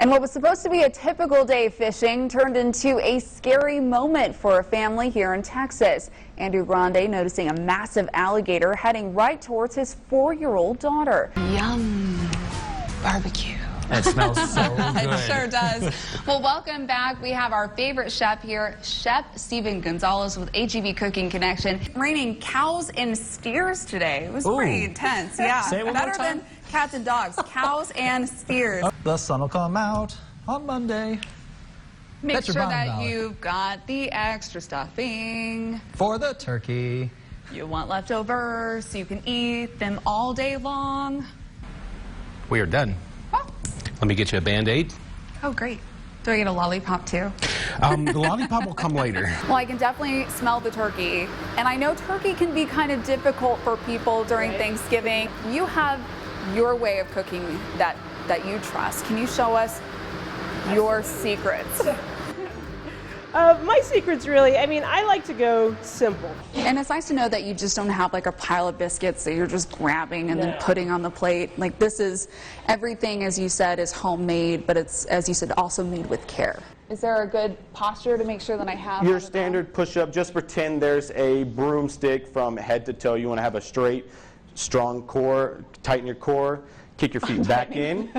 And what was supposed to be a typical day fishing turned into a scary moment for a family here in Texas. Andrew Grande noticing a massive alligator heading right towards his 4-year-old daughter. Yum. Barbecue. It smells so good. It sure does. Well, welcome back. We have our favorite chef here, Chef Steven Gonzalez with HEB Cooking Connection. Raining cows and steers today. It was pretty intense. Yeah. Say it one more Better time. than cats and dogs. Cows and steers. The sun will come out on Monday. Make That's your sure bottom that dollar. you've got the extra stuffing. For the turkey. You want leftovers so you can eat them all day long. We are done. Oh, Let me get you a Band-Aid. oh great. Do I get a lollipop too? The lollipop will come later. Well, I can definitely smell the turkey. And I know turkey can be kind of difficult for people during Thanksgiving. You have your way of cooking that you trust. Can you show us your secrets? My secret's really, I like to go simple. And it's nice to know that you just don't have like a pile of biscuits that you're just grabbing and then putting on the plate. Like this is, everything as you said is homemade, but it's, as you said, also made with care. Is there a good posture to make sure that I have your standard push-up? Just pretend there's a broomstick from head to toe. You want to have a straight, strong core, tighten your core, kick your feet back in.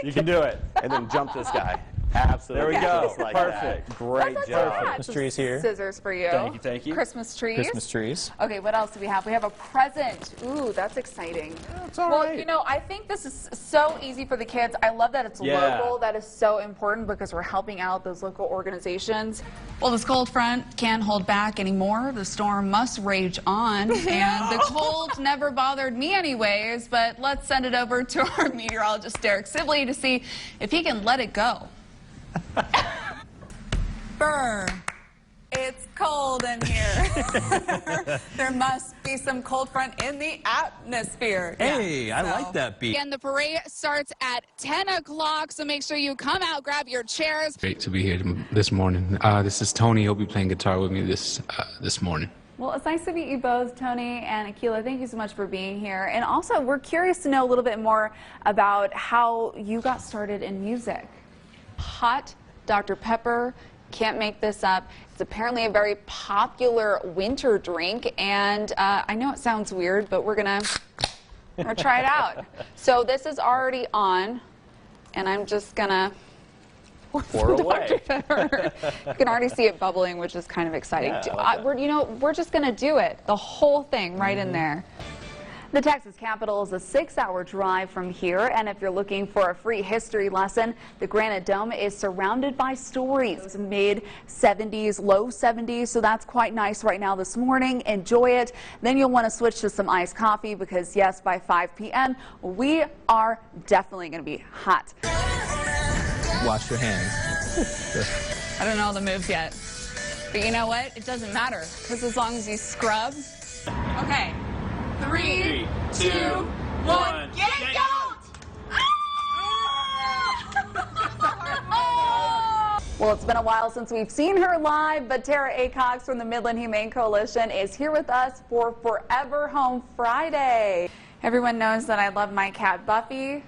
You can do it. And then jump this guy. Absolutely. There we go. Just like Perfect. That. Great job. Christmas trees here. Scissors for you. Thank you, thank you. Christmas trees. Christmas trees. Okay, what else do we have? We have a present. Ooh, that's exciting. It's all Well, right. you know, I think this is so easy for the kids. I love that it's Yeah. local. That is so important because we're helping out those local organizations. Well, this cold front can't hold back anymore. The storm must rage on, and the cold never bothered me anyways, but let's send it over to our meteorologist, Derek Sibley, to see if he can let it go. Burr. It's cold in here. There must be some cold front in the atmosphere. Hey, I like that beat. And the parade starts at 10 o'clock, so make sure you come out, grab your chairs. Great to be here this morning. This is Tony. He'll be playing guitar with me this morning. Well, it's nice to meet you both, Tony and Akila. Thank you so much for being here. And also, we're curious to know a little bit more about how you got started in music. Hot Dr. Pepper, can't make this up. It's apparently a very popular winter drink, and I know it sounds weird, but we're gonna try it out. So this is already on, and I'm just gonna Pour away. Dr. Pepper. You can already see it bubbling, which is kind of exciting. Yeah, We're just gonna do it, the whole thing right in there. The Texas Capitol is a 6-hour drive from here, and if you're looking for a free history lesson, the Granite Dome is surrounded by stories. Mid-70s, low 70s, so that's quite nice right now this morning. Enjoy it. Then you'll want to switch to some iced coffee because, yes, by 5 p.m., we are definitely going to be hot. Wash your hands. I don't know all the moves yet. But you know what? It doesn't matter, because as long as you scrub. Okay. 3, 2, 1, get it going! Well, it's been a while since we've seen her live, but Tara Acox from the Midland Humane Coalition is here with us for Forever Home Friday. Everyone knows that I love my cat Buffy,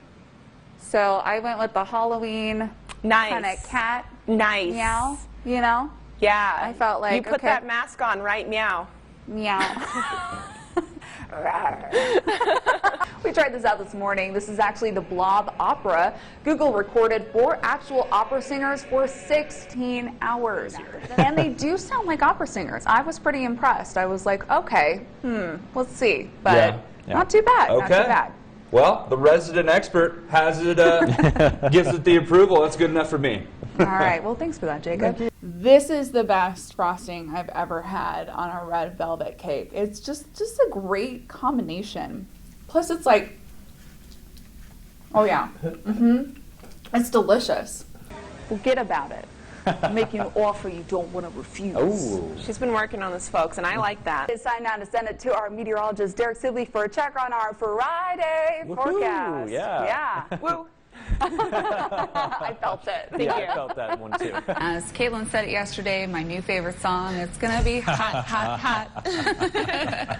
so I went with the Halloween kind of cat meow, you know? Yeah. I felt like, you put okay. that mask on, right? Meow. Meow. We tried this out this morning. This is actually the Blob Opera. Google recorded 4 actual opera singers for 16 hours. And they do sound like opera singers. I was pretty impressed. I was like, okay, let's see. But not too bad, not too bad. Well, the resident expert has it, gives it the approval. That's good enough for me. All right, well, thanks for that, Jacob. This is the best frosting I've ever had on a red velvet cake. It's just a great combination. Plus, it's like, oh yeah, it's delicious. Forget about it. Making an offer you don't want to refuse. Oh. She's been working on this, folks, and I like that. It's time now to send it to our meteorologist, Derek Sibley, for a check on our Friday forecast. Yeah. Woo. I felt it. Thank Yeah, you. I felt that one too. As Caitlin said it yesterday, my new favorite song, it's gonna be hot, hot, hot.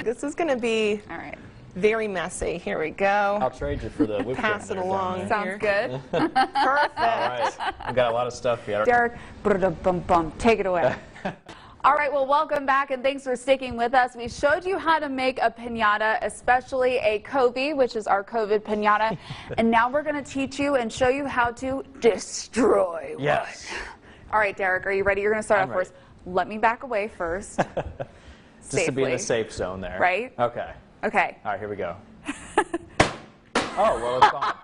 This is going to be All right. very messy. Here we go. I'll trade you for the whipped cream. Pass it along. Sounds good. Perfect. All right. I've got a lot of stuff here. Derek, take it away. All right, well, welcome back, and thanks for sticking with us. We showed you how to make a piñata, especially a COVID, which is our COVID piñata, and now we're going to teach you and show you how to destroy one. Yes. All right, Derek, are you ready? You're going to start I'm off first. Let me back away first. Just to be in the safe zone there. Right? Okay. Okay. All right, here we go. Oh, well, it's gone.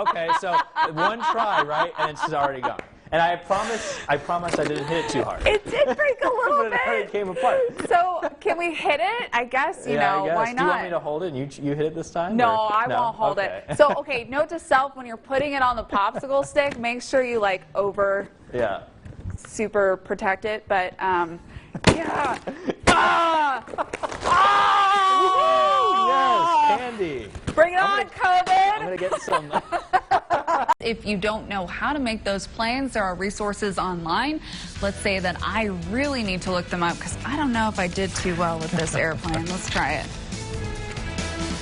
Okay, so one try, right, and it's already gone. And I promise I didn't hit it too hard. It did break a little But it already bit. came apart. So can we hit it? I guess, you know, I guess. why not? Do you want me to hold it and you hit it this time? No, or? I won't hold Okay. it. So, okay, note to self, when you're putting it on the popsicle stick, make sure you like Yeah. super protect it, but yeah. Ah! Ah! Yes, candy. Bring it on, COVID! I'm gonna get some. If you don't know how to make those plans, there are resources online. Let's say that I really need to look them up because I don't know if I did too well with this airplane. Let's try it.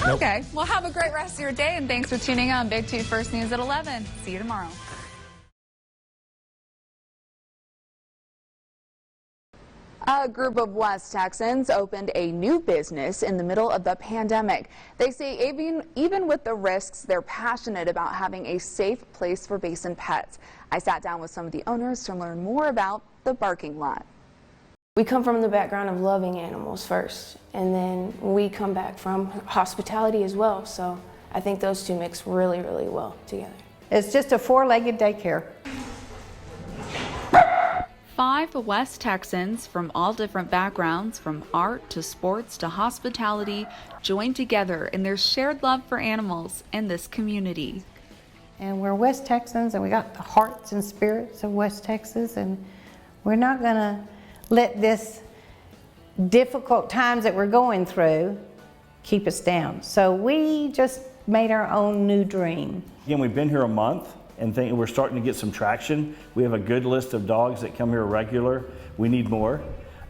Okay, well, have a great rest of your day, and thanks for tuning on Big 2 First News at 11. See you tomorrow. A group of West Texans opened a new business in the middle of the pandemic. They say even with the risks, they're passionate about having a safe place for Basin pets. I sat down with some of the owners to learn more about the barking lot. We come from the background of loving animals first, and then we come back from hospitality as well. So I think those two mix really, really well together. It's just a four-legged daycare. 5 West Texans from all different backgrounds, from art to sports to hospitality, joined together in their shared love for animals and this community. And we're West Texans, and we got the hearts and spirits of West Texas, and we're not gonna let this difficult times that we're going through keep us down. So we just made our own new dream. Again, we've been here a month and think we're starting to get some traction. We have a good list of dogs that come here regular. We need more.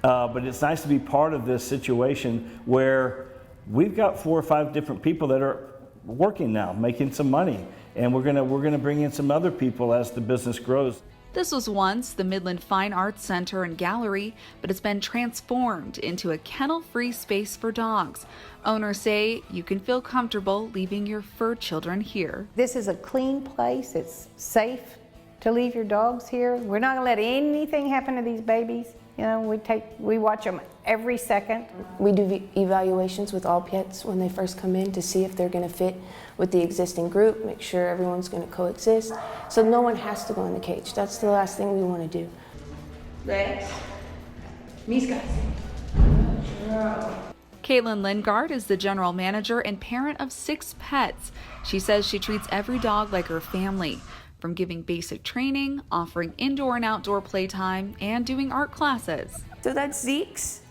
But it's nice to be part of this situation where we've got 4 or 5 different people that are working now, making some money. And we're gonna bring in some other people as the business grows. This was once the Midland Fine Arts Center and Gallery, but it's been transformed into a kennel-free space for dogs. Owners say you can feel comfortable leaving your fur children here. This is a clean place. It's safe to leave your dogs here. We're not gonna let anything happen to these babies. You know, we watch them every second. We do evaluations with all pets when they first come in to see if they're going to fit with the existing group, make sure everyone's going to coexist, so no one has to go in the cage. That's the last thing we want to do. Rex, Miska. Caitlin Lingard is the general manager and parent of 6 pets. She says she treats every dog like her family, from giving basic training, offering indoor and outdoor playtime, and doing art classes. So that's Zeke's,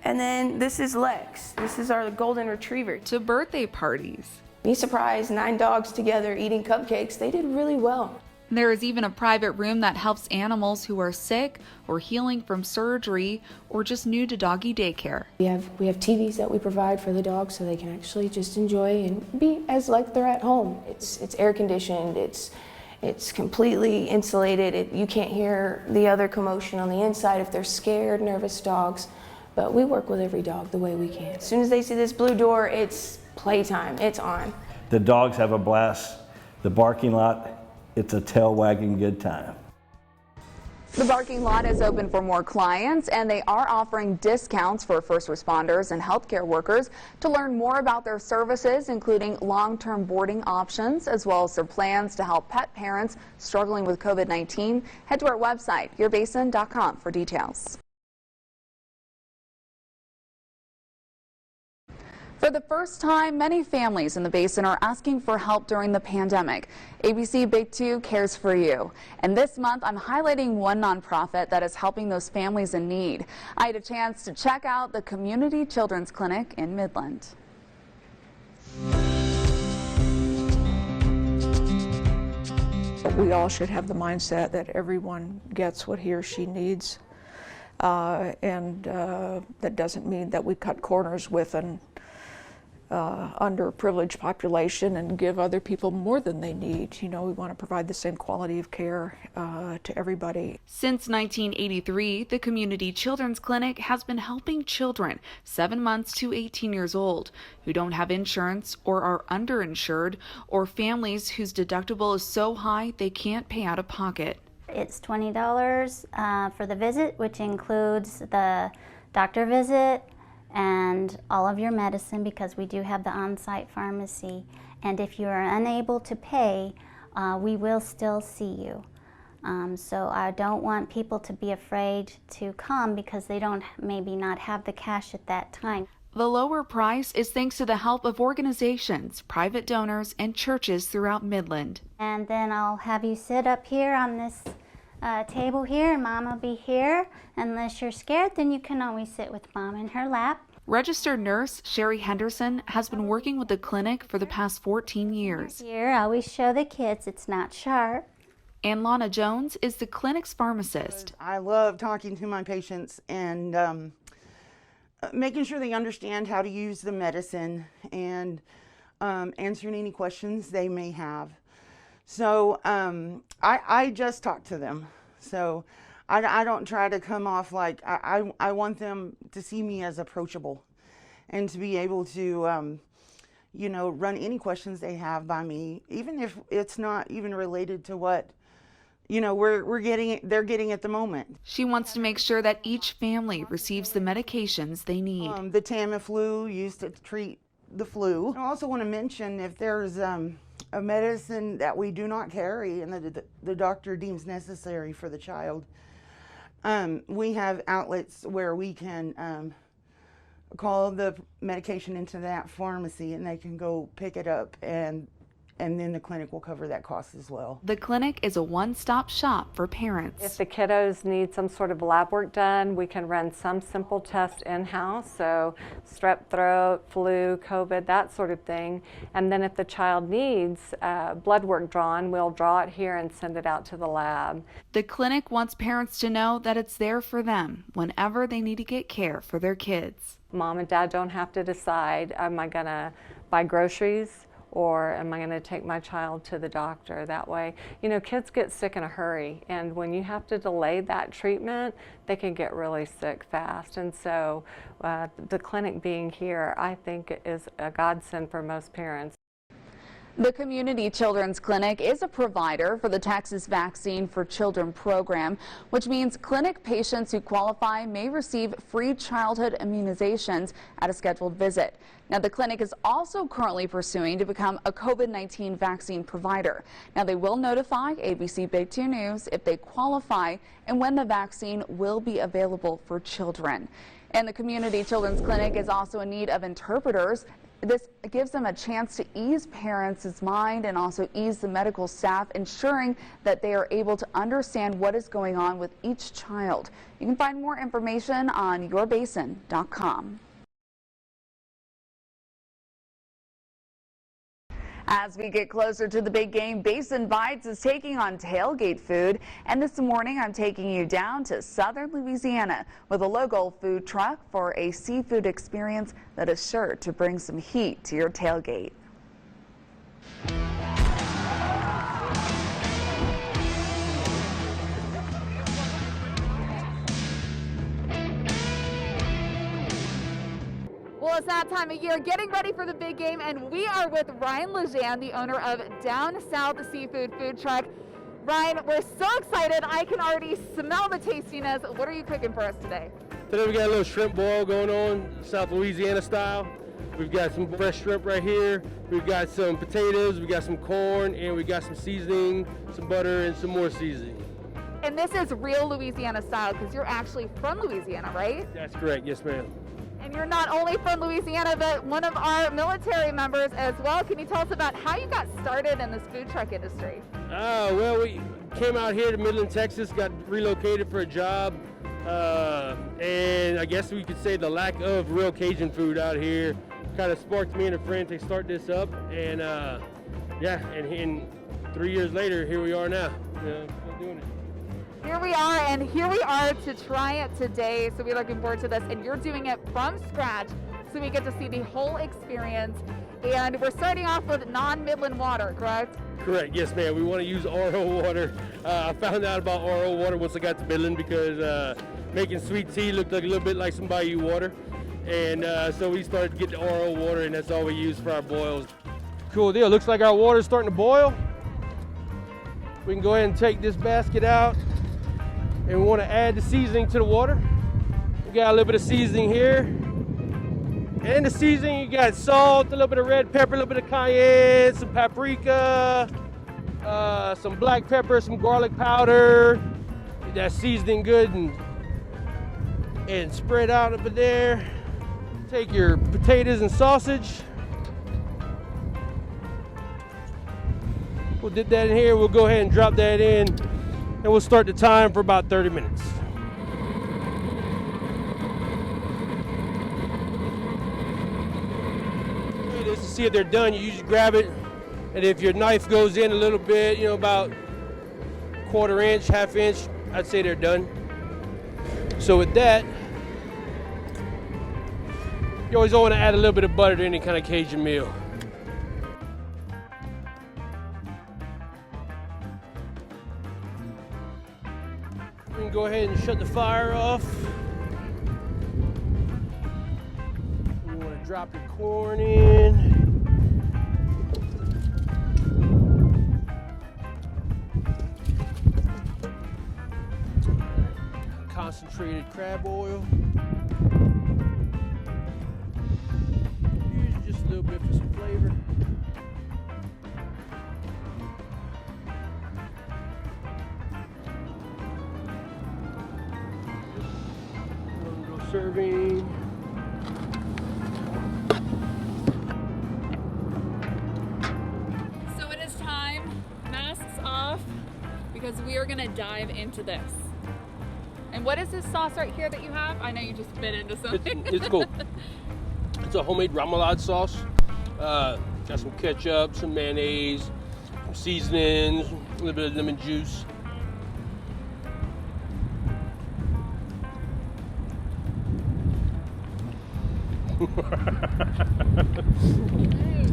and then this is Lex. This is our golden retriever. To birthday parties. We surprised 9 dogs together eating cupcakes. They did really well. There is even a private room that helps animals who are sick or healing from surgery or just new to doggy daycare. We have TVs that we provide for the dogs so they can actually just enjoy and be as like they're at home. It's air conditioned, it's completely insulated. You can't hear the other commotion on the inside if they're scared, nervous dogs. But we work with every dog the way we can. As soon as they see this blue door, it's playtime, it's on. The dogs have a blast. The barking lot, it's a tail wagging good time. The barking lot is open for more clients, and they are offering discounts for first responders and healthcare workers. To learn more about their services, including long-term boarding options, as well as their plans to help pet parents struggling with COVID-19, head to our website, yourbasin.com, for details. For the first time, many families in the Basin are asking for help during the pandemic. ABC Big 2 cares for you. And this month, I'm highlighting one nonprofit that is helping those families in need. I had a chance to check out the Community Children's Clinic in Midland. We all should have the mindset that everyone gets what he or she needs. And that doesn't mean that we cut corners with underprivileged population and give other people more than they need. You know, we want to provide the same quality of care to everybody. Since 1983, the Community Children's Clinic has been helping children 7 months to 18 years old who don't have insurance or are underinsured, or families whose deductible is so high they can't pay out of pocket. It's $20 for the visit, which includes the doctor visit and all of your medicine, because we do have the on-site pharmacy. And if you are unable to pay, we will still see you. So I don't want people to be afraid to come because they don't maybe not have the cash at that time. The lower price is thanks to the help of organizations, private donors, and churches throughout Midland. And then I'll have you sit up here on this table here, and Mom will be here. Unless you're scared, then you can always sit with Mom in her lap. Registered nurse Sherry Henderson has been working with the clinic for the past 14 years. Here, I always show the kids it's not sharp. And Lana Jones is the clinic's pharmacist. I love talking to my patients and making sure they understand how to use the medicine and answering any questions they may have. So I just talk to them. So I don't try to come off like, I want them to see me as approachable and to be able to, you know, run any questions they have by me, even if it's not even related to what, you know, they're getting at the moment. She wants to make sure that each family receives the medications they need. The Tamiflu used to treat the flu. I also want to mention, if there's a medicine that we do not carry and the doctor deems necessary for the child, we have outlets where we can call the medication into that pharmacy and they can go pick it up, and then the clinic will cover that cost as well. The clinic is a one-stop shop for parents. If the kiddos need some sort of lab work done, we can run some simple tests in-house, so strep throat, flu, COVID, that sort of thing. And then if the child needs blood work drawn, we'll draw it here and send it out to the lab. The clinic wants parents to know that it's there for them whenever they need to get care for their kids. Mom and Dad don't have to decide, am I going to buy groceries, or am I going to take my child to the doctor? That way, you know, kids get sick in a hurry, and when you have to delay that treatment, they can get really sick fast. And so the clinic being here, I think, is a godsend for most parents. The Community Children's Clinic is a provider for the Texas Vaccine for Children program, which means clinic patients who qualify may receive free childhood immunizations at a scheduled visit. Now, the clinic is also currently pursuing to become a COVID-19 vaccine provider. Now, they will notify ABC Big 2 News if they qualify and when the vaccine will be available for children. And the Community Children's Clinic is also in need of interpreters. This gives them a chance to ease parents' mind and also ease the medical staff, ensuring that they are able to understand what is going on with each child. You can find more information on yourbasin.com. As we get closer to the big game, Basin Bites is taking on tailgate food. And this morning, I'm taking you down to southern Louisiana with a local food truck for a seafood experience that is sure to bring some heat to your tailgate. Well, it's that time of year, getting ready for the big game, and we are with Ryan Lejean, the owner of Down South Seafood Food Truck. Ryan, we're so excited. I can already smell the tastiness. What are you cooking for us today? Today we got a little shrimp boil going on, South Louisiana style. We've got some fresh shrimp right here. We've got some potatoes, we got some corn, and we got some seasoning, some butter, and some more seasoning. And this is real Louisiana style because you're actually from Louisiana, right? That's correct, yes ma'am. And you're not only from Louisiana, but one of our military members as well. Can you tell us about how you got started in this food truck industry? Well, we came out here to Midland, Texas, got relocated for a job, and I guess we could say the lack of real Cajun food out here kind of sparked me and a friend to start this up, and yeah, and 3 years later, here we are now, still doing it. Here we are, and here we are to try it today, so we're looking forward to this, and you're doing it from scratch. so we get to see the whole experience. And we're starting off with non-Midland water, correct? Correct, yes ma'am. We want to use RO water. I found out about RO water once I got to Midland because making sweet tea looked like a little bit like some Bayou water. And so we started to get the RO water, and that's all we use for our boils. Cool deal. Looks like our water's starting to boil. We can go ahead and take this basket out, and we want to add the seasoning to the water. We got a little bit of seasoning here. And in the seasoning, you got salt, a little bit of red pepper, a little bit of cayenne, some paprika, some black pepper, some garlic powder. Get that seasoning good and spread out over there. Take your potatoes and sausage. We'll dip that in here. We'll go ahead and drop that in, and we'll start the time for about 30 minutes. To see if they're done, you just grab it, and if your knife goes in a little bit, you know, about 1/4 inch, 1/2 inch, I'd say they're done. So with that, you always want to add a little bit of butter to any kind of Cajun meal. We can go ahead and shut the fire off. Drop your corn in. Concentrated crab oil. Use just a little bit for some flavor. Go serving. Because we are gonna dive into this. And what is this sauce right here that you have? I know you just bit into something. It's cool. It's a homemade remoulade sauce. Got some ketchup, some mayonnaise, some seasonings, a little bit of lemon juice.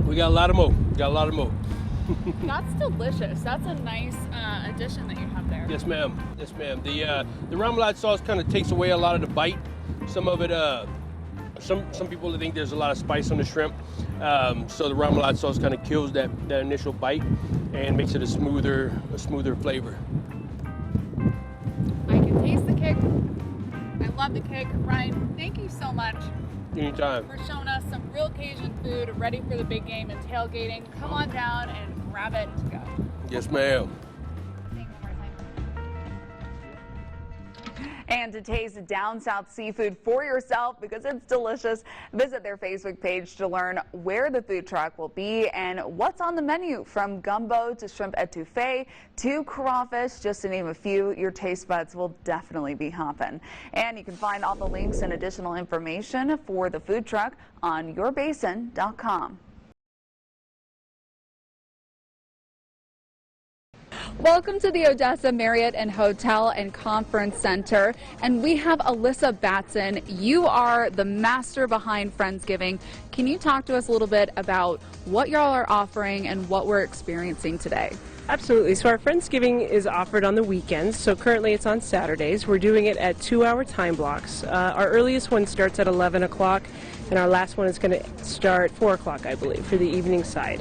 We got a lot of more. That's delicious. That's a nice addition that you have there. Yes, ma'am. Yes, ma'am. The remoulade sauce kind of takes away a lot of the bite. Some of it, some people think there's a lot of spice on the shrimp. So the remoulade sauce kind of kills that initial bite and makes it a smoother flavor. I can taste the kick. I love the kick. Ryan, thank you so much. Anytime. For showing us some real Cajun food ready for the big game and tailgating. Come on down and grab it to go. Yes, ma'am. And to taste down south seafood for yourself because it's delicious, visit their Facebook page to learn where the food truck will be and what's on the menu, from gumbo to shrimp etouffee to crawfish, just to name a few. Your taste buds will definitely be hopping. And you can find all the links and additional information for the food truck on yourbasin.com. Welcome to the Odessa Marriott and Hotel and Conference Center, and we have Alyssa Batson. You are the master behind Friendsgiving. Can you talk to us a little bit about what y'all are offering and what we're experiencing today? Absolutely. So our Friendsgiving is offered on the weekends. So currently it's on Saturdays. We're doing it at 2-hour time blocks. Our earliest one starts at 11 o'clock, and our last one is going to start 4 o'clock, I believe, for the evening side.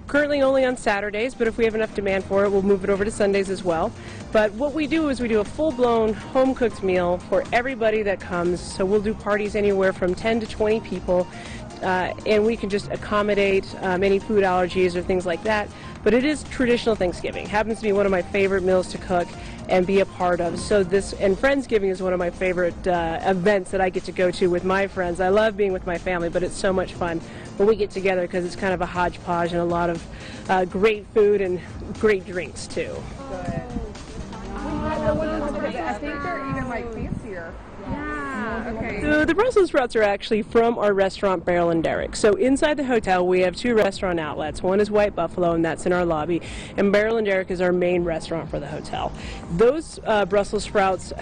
Currently only on Saturdays, but if we have enough demand for it, we'll move it over to Sundays as well. But what we do is we do a full-blown home-cooked meal for everybody that comes. So we'll do parties anywhere from 10 to 20 people, and we can just accommodate any food allergies or things like that. But it is traditional Thanksgiving. It happens to be one of my favorite meals to cook and be a part of. So Friendsgiving is one of my favorite events that I get to go to with my friends. I love being with my family, but it's so much fun when we get together because it's kind of a hodgepodge and a lot of great food and great drinks too. I think they're even like fancier. Yeah, okay. So the Brussels sprouts are actually from our restaurant Barrel and Derrick. So inside the hotel we have 2 restaurant outlets. One is White Buffalo, and that's in our lobby, and Barrel and Derrick is our main restaurant for the hotel. Those Brussels sprouts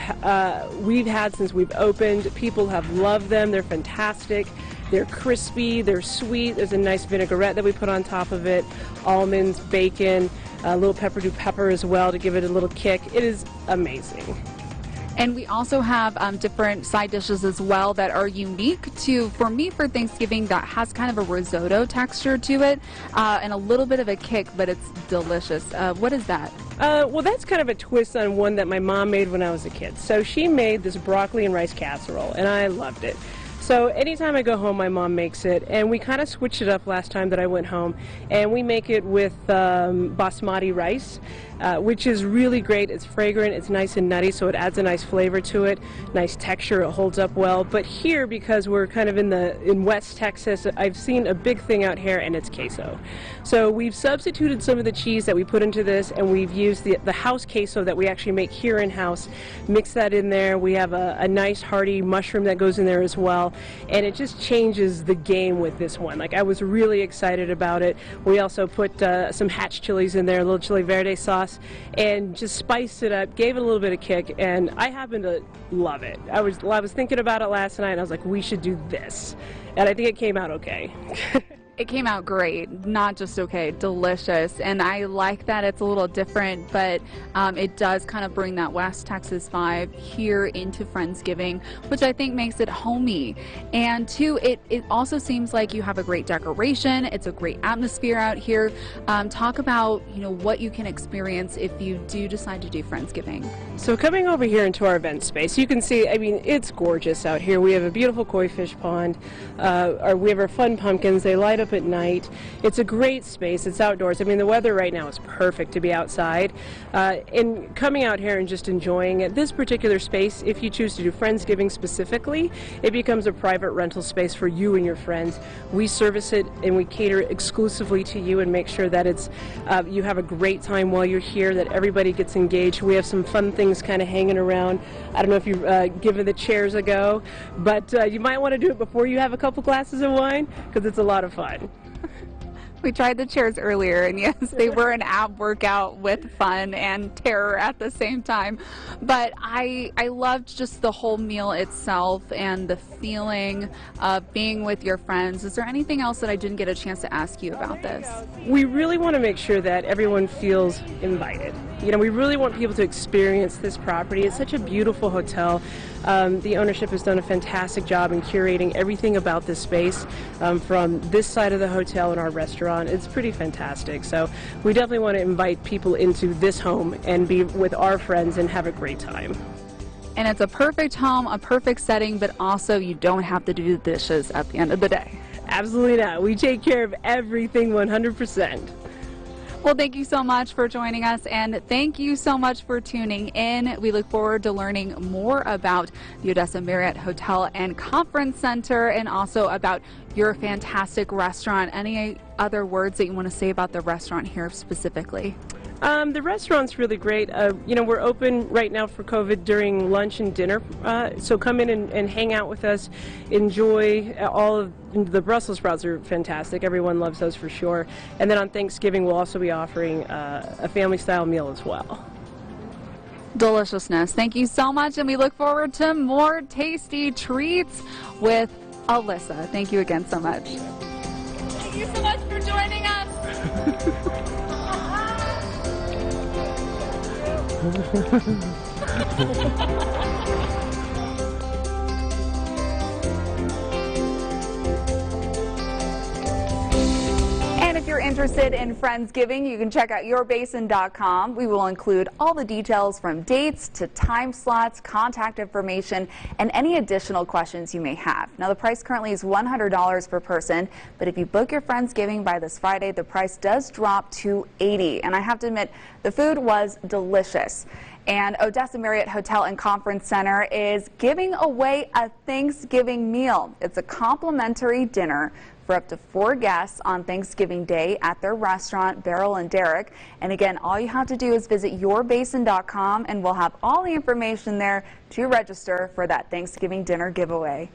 we've had since we've opened. People have loved them. They're fantastic. They're crispy, they're sweet. There's a nice vinaigrette that we put on top of it, almonds, bacon, a little pepper as well to give it a little kick. It is amazing. And we also have different side dishes as well that are unique for me for Thanksgiving, that has kind of a risotto texture to it and a little bit of a kick, but it's delicious. What is that? Well, that's kind of a twist on one that my mom made when I was a kid. So she made this broccoli and rice casserole, and I loved it. So anytime I go home, my mom makes it, and we kind of switched it up last time that I went home, and we make it with basmati rice, which is really great. It's fragrant, it's nice and nutty, so it adds a nice flavor to it, nice texture, it holds up well. But here, because we're kind of in West Texas, I've seen a big thing out here, and it's queso. So we've substituted some of the cheese that we put into this, and we've used the house queso that we actually make here in-house, mix that in there. We have a nice hearty mushroom that goes in there as well, and it just changes the game with this one. Like, I was really excited about it. We also put some hatch chilies in there, a little chili verde sauce, and just spiced it up, gave it a little bit of kick, and I happen to love it. I was thinking about it last night, and I was like, we should do this, and I think it came out okay. It came out great, not just okay, delicious, and I like that it's a little different, but it does kind of bring that West Texas vibe here into Friendsgiving, which I think makes it homey. And two, it also seems like you have a great decoration, it's a great atmosphere out here. Talk about, you know, what you can experience if you do decide to do Friendsgiving. So coming over here into our event space, you can see, I mean, it's gorgeous out here. We have a beautiful koi fish pond, we have our fun pumpkins, they light up at night. It's a great space. It's outdoors. I mean, the weather right now is perfect to be outside. And coming out here and just enjoying it. This particular space, if you choose to do Friendsgiving specifically, it becomes a private rental space for you and your friends. We service it and we cater exclusively to you and make sure that it's you have a great time while you're here, that everybody gets engaged. We have some fun things kind of hanging around. I don't know if you've given the chairs a go, but you might want to do it before you have a couple glasses of wine, because it's a lot of fun. We tried the chairs earlier, and yes, they were an ab workout with fun and terror at the same time. But I loved just the whole meal itself and the feeling of being with your friends. Is there anything else that I didn't get a chance to ask you about this? We really want to make sure that everyone feels invited. You know, we really want people to experience this property. It's such a beautiful hotel. The ownership has done a fantastic job in curating everything about this space, from this side of the hotel and our restaurant. It's pretty fantastic. So we definitely want to invite people into this home and be with our friends and have a great time. And it's a perfect home, a perfect setting, but also you don't have to do the dishes at the end of the day. Absolutely not. We take care of everything 100%. Well, thank you so much for joining us, and thank you so much for tuning in. We look forward to learning more about the Odessa Marriott Hotel and Conference Center, and also about your fantastic restaurant. Any other words that you want to say about the restaurant here specifically? The restaurant's really great. You know, we're open right now for COVID during lunch and dinner, so come in and hang out with us. Enjoy all of the Brussels sprouts are fantastic. Everyone loves those for sure. And then on Thanksgiving, we'll also be offering a family-style meal as well. Deliciousness. Thank you so much, and we look forward to more tasty treats with Alyssa. Thank you again so much. Thank you so much for joining us. And if you're interested in Friendsgiving, you can check out yourbasin.com. We will include all the details from dates to time slots, contact information, and any additional questions you may have. Now, the price currently is $100 per person, but if you book your Friendsgiving by this Friday, the price does drop to $80. And I have to admit, the food was delicious. And Odessa Marriott Hotel and Conference Center is giving away a Thanksgiving meal. It's a complimentary dinner for up to 4 guests on Thanksgiving Day at their restaurant, Beryl and Derrick. And again, all you have to do is visit yourbasin.com, and we'll have all the information there to register for that Thanksgiving dinner giveaway.